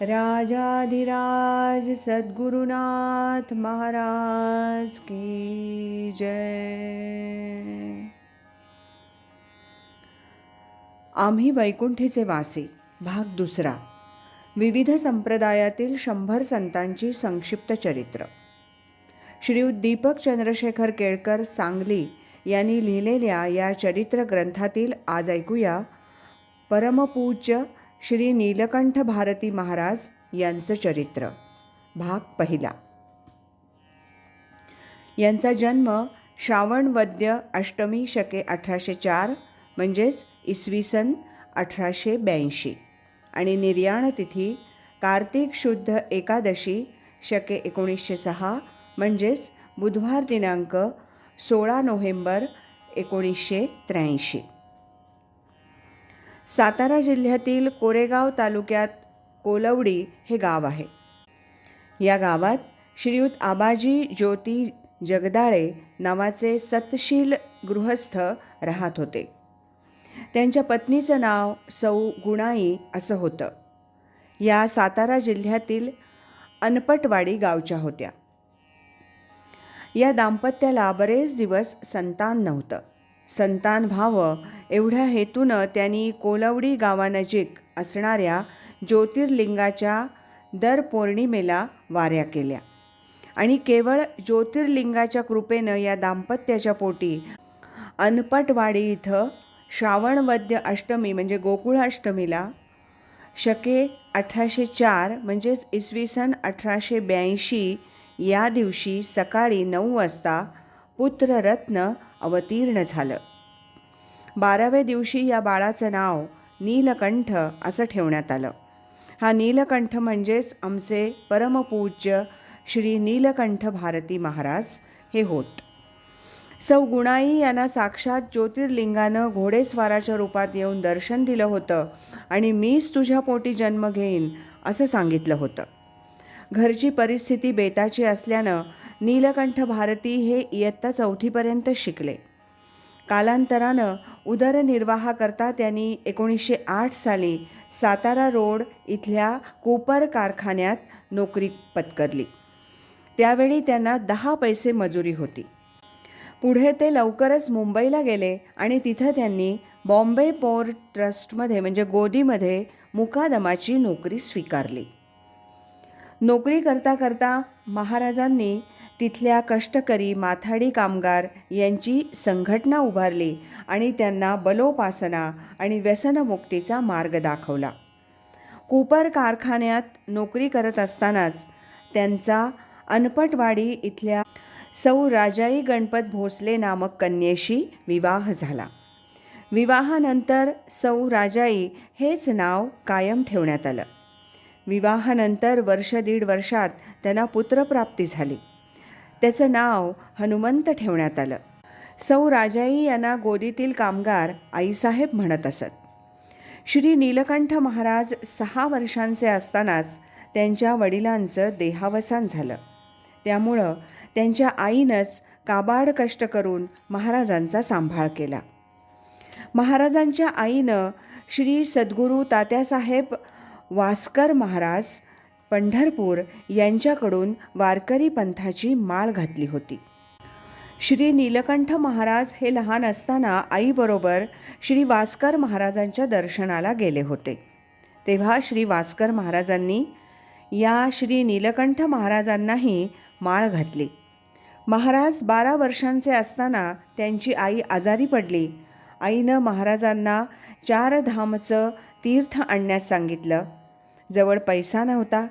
राजाधिराज सद्गुरुनाथ महाराज की जय. आम्ही वैकुंठीचे वासी भाग दुसरा. विविध संप्रदायातील 100 संतांची संक्षिप्त चरित्र. श्रीयुत दीपक चंद्रशेखर केळकर सांगली यांनी लिहिलेल्या या चरित्र ग्रंथातील आज ऐकूया परमपूज्य श्री नीलकंठ भारती महाराज यांचं चरित्र. भाग पहिला. यांचा जन्म श्रावण वद्य अष्टमी शके 1804 म्हणजेच इसवी सन 1882 आणि निर्याण तिथी कार्तिक शुद्ध एकादशी शके 1906 म्हणजेच बुधवार दिनांक 16 नोव्हेंबर 1983. सातारा जिल्ह्यातील कोरेगाव तालुक्यात कोलवडी हे गाव आहे. या गावात श्रीयुत आबाजी ज्योती जगदाळे नावाचे सतशील गृहस्थ राहत होते. त्यांच्या पत्नीचं नाव सौ गुणाई असं होतं. या सातारा जिल्ह्यातील अनपटवाडी गावच्या होत्या. या दाम्पत्याला बरेच दिवस संतान नव्हतं. संतान व्हावं एवढ्या हेतूनं त्यांनी कोलवडी गावानजीक असणाऱ्या ज्योतिर्लिंगाच्या दर पौर्णिमेला वाऱ्या केल्या आणि केवळ ज्योतिर्लिंगाच्या कृपेनं या दाम्पत्याच्या पोटी अनपटवाडी इथं श्रावणवद्य अष्टमी म्हणजे गोकुळाष्टमीला शके 1804 म्हणजेच इसवी सन 1882 या दिवशी सकाळी 9 वाजता पुत्ररत्न अवतीर्ण झालं. 12व्या दिवशी या बाळाचं नाव नीलकंठ असं ठेवण्यात आलं. हा नीलकंठ म्हणजेच आमचे परमपूज्य श्री नीलकंठ भारती महाराज हे होत. सौ गुणाई यांना साक्षात ज्योतिर्लिंगानं घोडेस्वाराच्या रूपात येऊन दर्शन दिलं होतं आणि मीच तुझ्या पोटी जन्म घेईन असं सांगितलं होतं. घरची परिस्थिती बेताची असल्यानं नीलकंठ भारती हे इयत्ता 4थीपर्यंत शिकले. कालांतरानं उदरनिर्वाहाकरता त्यांनी 1908 साली सातारा रोड इथल्या कोपर कारखान्यात नोकरी पत्करली. त्यावेळी त्यांना 10 पैसे मजुरी होती. पुढे ते लवकरच मुंबईला गेले आणि तिथं त्यांनी बॉम्बे पोर्ट ट्रस्टमध्ये म्हणजे गोदीमध्ये मुकादमाची नोकरी स्वीकारली. नोकरी करता करता महाराजांनी तिथल्या कष्टकरी माथाडी कामगार यांची संघटना उभारली आणि त्यांना बलोपासना आणि व्यसनमुक्तीचा मार्ग दाखवला. कूपर कारखान्यात नोकरी करत असतानाच त्यांचा अनपटवाडी इथल्या सौ राजाई गणपत भोसले नामक कन्येशी विवाह झाला. विवाहानंतर सौ राजाई हेच नाव कायम ठेवण्यात आलं. विवाहानंतर 1.5 वर्षात त्यांना पुत्रप्राप्ती झाली. त्याचं नाव हनुमंत ठेवण्यात आलं. सौ राजाई यांना गोदीतील कामगार आईसाहेब म्हणत असत. श्री नीलकंठ महाराज 6 वर्षांचे असतानाच त्यांच्या वडिलांचं देहावसान झालं. त्यामुळं त्यांच्या आईनंच काबाड कष्ट करून महाराजांचा सांभाळ केला. महाराजांच्या आईनं श्री सद्गुरू तात्यासाहेब वासकर महाराज पंढरपूर यांच्याकडून वारकरी पंथाची माळ घातली होती. श्री नीलकंठ महाराज हे लहान असताना आईबरोबर श्री वासकर महाराजांच्या दर्शनाला गेले होते. तेव्हा श्री वासकर महाराजांनी या श्री नीलकंठ महाराजांनाही माळ घातली. महाराज 12 वर्षांचे असताना त्यांची आई आजारी पडली. आईनं महाराजांना 4 धामचं तीर्थ आणण्यास सांगितलं. जवळ पैसा नव्हता.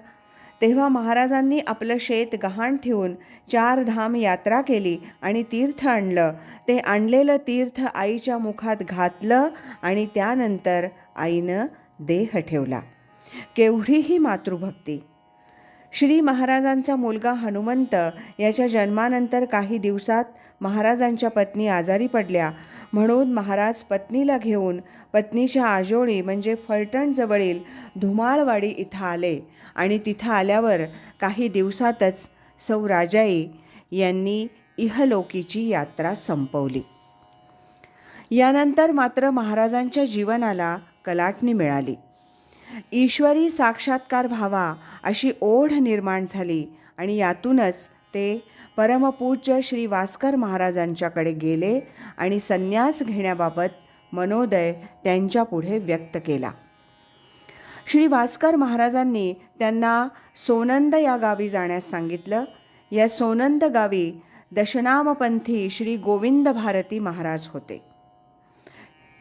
तेव्हा महाराजांनी आपलं शेत गहाण ठेवून 4 धाम यात्रा केली आणि तीर्थ आणलं. ते आणलेलं तीर्थ आईच्या मुखात घातलं आणि त्यानंतर आईनं देह ठेवला. केवढीही मातृभक्ती. श्री महाराजांचा मुलगा हनुमंत याच्या जन्मानंतर काही दिवसात महाराजांच्या पत्नी आजारी पडल्या. म्हणून महाराज पत्नीला घेऊन पत्नीच्या आजोळी म्हणजे फलटणजवळील धुमाळवाडी इथं आले आणि तिथं आल्यावर काही दिवसातच सौ राजाई यांनी इहलोकीची यात्रा संपवली. यानंतर मात्र महाराजांच्या जीवनाला कलाटणी मिळाली. ईश्वरी साक्षात्कार व्हावा अशी ओढ निर्माण झाली आणि यातूनच ते परमपूज्य श्री वास्कर महाराजांच्याकडे गेले आणि संन्यास घेण्याबाबत मनोदय त्यांच्यापुढे व्यक्त केला. श्री वास्कर महाराजांनी त्यांना सोनंद या गावी जाण्यास सांगितलं. या सोनंद गावी दशनामपंथी श्री गोविंद भारती महाराज होते.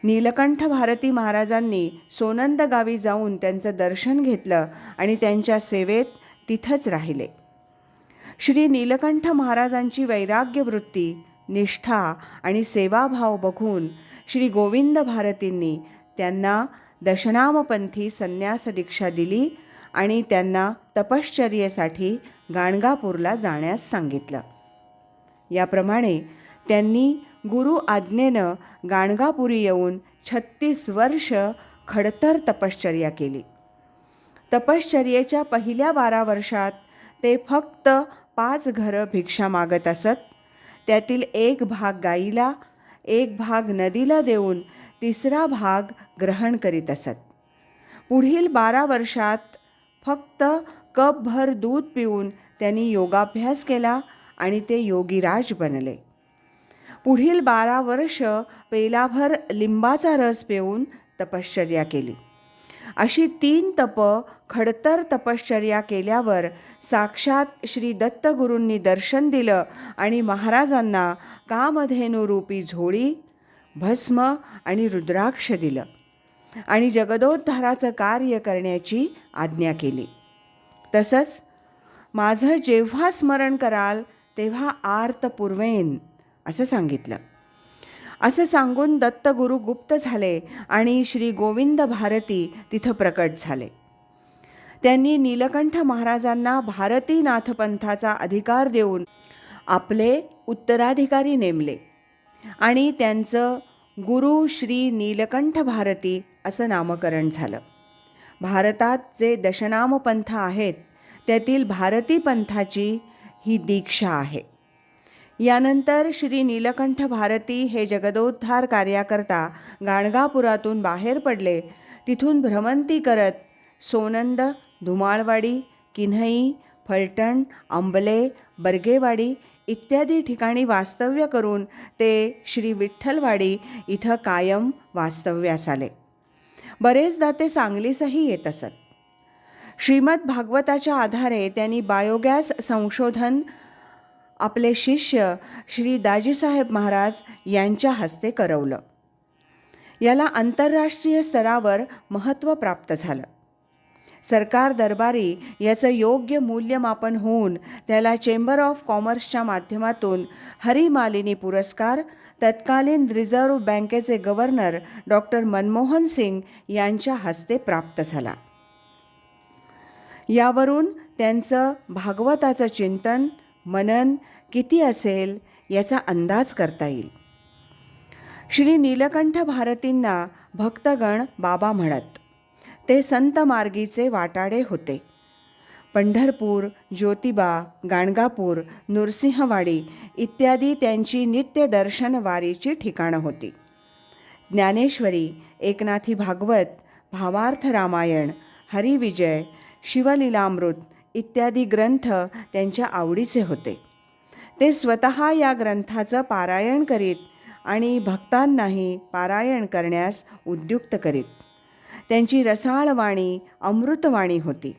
नीलकंठ भारती महाराजांनी सोनंद गावी जाऊन त्यांचं दर्शन घेतलं आणि त्यांच्या सेवेत तिथंच राहिले. श्री नीलकंठ महाराजांची वैराग्य वृत्ती, निष्ठा आणि सेवाभाव बघून श्री गोविंद भारतींनी त्यांना दशनामपंथी संन्यास दीक्षा दिली आणि त्यांना तपश्चर्येसाठी गाणगापूरला जाण्यास सांगितलं. याप्रमाणे त्यांनी गुरु आज्ञेनं गाणगापुरी येऊन 36 वर्ष खडतर तपश्चर्या केली. तपश्चर्येच्या पहिल्या 12 वर्षात ते फक्त 5 घरं भिक्षा मागत असत. त्यातील 1 भाग गाईला, 1 भाग नदीला देऊन 3रा भाग ग्रहण करीत असत. पुढील 12 वर्षात फक्त कपभर दूध पिऊन त्यांनी योगाभ्यास केला आणि ते योगीराज बनले. पुढील 12 वर्ष पेलाभर लिंबाचा रस पिऊन तपश्चर्या केली. अशी 3 खडतर तपश्चर्या केल्यावर साक्षात श्री दत्तगुरूंनी दर्शन दिलं आणि महाराजांना कामधेनुरूपी झोळी, भस्म आणि रुद्राक्ष दिलं आणि जगदोद्धाराचं कार्य करण्याची आज्ञा केली. तसंच माझं जेव्हा स्मरण कराल तेव्हा आर्त पुरवेन असं सांगितलं. असं सांगून दत्तगुरू गुप्त झाले आणि श्री गोविंद भारती तिथं प्रकट झाले. त्यांनी नीलकंठ महाराजांना भारतीनाथ पंथाचा अधिकार देऊन आपले उत्तराधिकारी नेमले आणि त्यांचं गुरु श्री नीलकंठ भारती असं नामकरण झालं. भारतात जे दशनाम पंथ आहेत त्यातील भारती पंथाची ही दीक्षा आहे. यानंतर श्री नीलकंठ भारती हे जगदोद्धार कार्याकरता गाणगापुरातून बाहेर पडले. तिथून भ्रमंती करत सोनंद, धुमाळवाडी, किन्हई, फलटण, अंबले, बर्गेवाडी इत्यादी ठिकाणी वास्तव्य करून ते श्री विठ्ठलवाडी इथं कायम वास्तव्यास आले. बरेचदा ते सांगलीसही येत असत. श्रीमद भागवताच्या आधारे त्यांनी बायोगॅस संशोधन आपले शिष्य श्री दाजीसाहेब महाराज यांच्या हस्ते करवलं. याला आंतरराष्ट्रीय स्तरावर महत्त्व प्राप्त झालं. सरकार दरबारी याचं योग्य मूल्यमापन होऊन त्याला चेंबर ऑफ कॉमर्सच्या माध्यमातून हरिमालिनी पुरस्कार तत्कालीन रिझर्व्ह बँकेचे गव्हर्नर डॉक्टर मनमोहन सिंग यांच्या हस्ते प्राप्त झाला. यावरून त्यांचं भागवताचं चिंतन, मनन किती असेल याचा अंदाज करता येईल. श्री नीलकंठ भारतींना भक्तगण बाबा म्हणत. ते संत मार्गीचे वाटाडे होते. पंढरपूर, ज्योतिबा, गाणगापूर, नृसिंहवाडी इत्यादी त्यांची नित्यदर्शन वारीची ठिकाणं होती. ज्ञानेश्वरी, एकनाथी भागवत, भावार्थ रामायण, हरिविजय, शिवलीलामृत इत्यादी ग्रंथ त्यांच्या आवडीचे होते. ते स्वतः या ग्रंथाचं पारायण करीत आणि भक्तांनाही पारायण करण्यास उद्युक्त करीत. त्यांची रसाळ वाणी अमृतवाणी होती.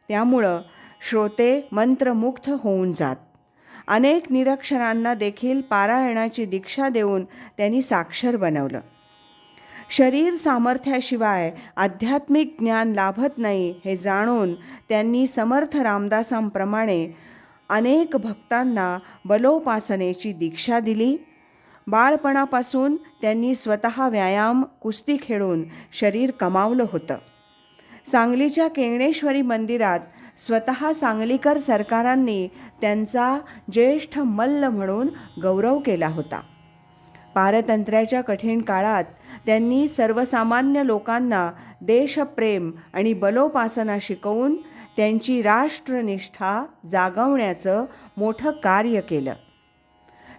त्यामुळं श्रोते मंत्रमुग्ध होऊन जात. अनेक निरक्षरांना देखील पारायणाची दीक्षा देऊन त्यांनी साक्षर बनवलं. शरीर सामर्थ्याशिवाय आध्यात्मिक ज्ञान लाभत नाही हे जाणून त्यांनी समर्थ रामदासांप्रमाणे अनेक भक्तांना बलोपासनेची दीक्षा दिली. बाळपणापासून त्यांनी स्वतः व्यायाम, कुस्ती खेळून शरीर कमावलं होतं. सांगलीच्या केंगणेश्वरी मंदिरात स्वतः सांगलीकर सरकारांनी त्यांचा ज्येष्ठ मल्ल म्हणून गौरव केला होता. पारतंत्र्याच्या कठीण काळात त्यांनी सर्वसामान्य लोकांना देशप्रेम आणि बलोपासना शिकवून त्यांची राष्ट्रनिष्ठा जागवण्याचं मोठं कार्य केलं.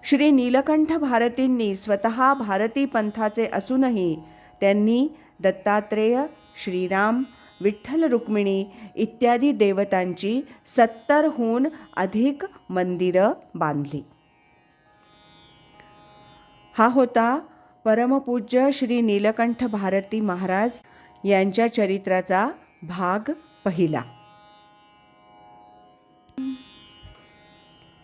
श्री नीलकंठ भारतींनी स्वतः भारती पंथाचे असूनही त्यांनी दत्तात्रेय, श्रीराम, विठ्ठल रुक्मिणी इत्यादी देवतांची 70हून अधिक मंदिरं बांधली. हा होता परमपूज्य श्री नीलकंठ भारती महाराज यांच्या चरित्राचा भाग पहिला.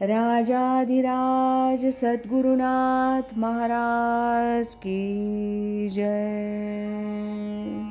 राजाधिराज सद्गुरुनाथ महाराज की जय.